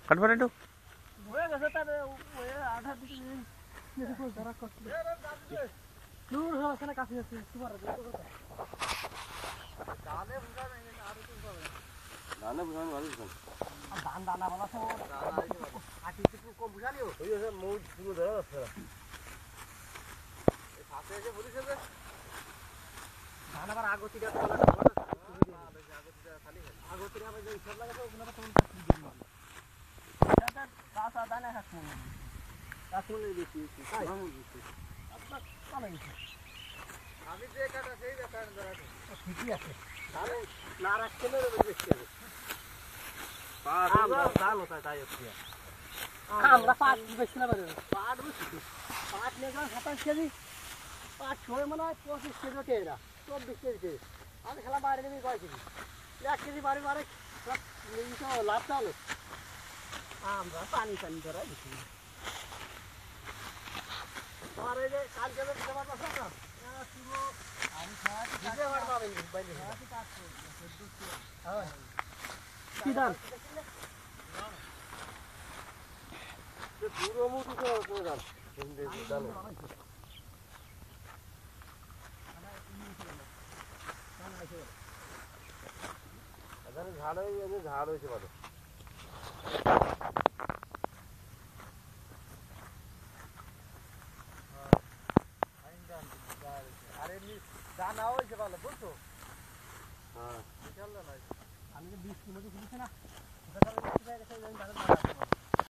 কাটবার একটু ধান দানা বলা কম বুঝালিও ধান আবার আগতিটা আগতিরা আবার যে সব লাগাতে ওগুলো কাঁচা দানা কাশ্মীরের বেশি আমি যে কাটা সেই ঠিকই আছে না রাখতে বেশি আছে আমরা পাট বেশি না পাট পাট নিয়ে গেলাম 27 কেজি পাট ছয় মনে হয় 25 কেজি টেরা 24 কেজি আমি খেলাম বাইরে নেমে 5 কেজি 1 কেজি বাড়ি বাড়ি সব লাভ চালো আমরা পানি ধরা দিচ্ছি আর এই যে কালকে দিতে পারবো না পুরো আমি দিতে পারবো বাইরে হ্যাঁ কি দাম পুরো মুঠি করে দাম ঝাড় হয়েছে ভালো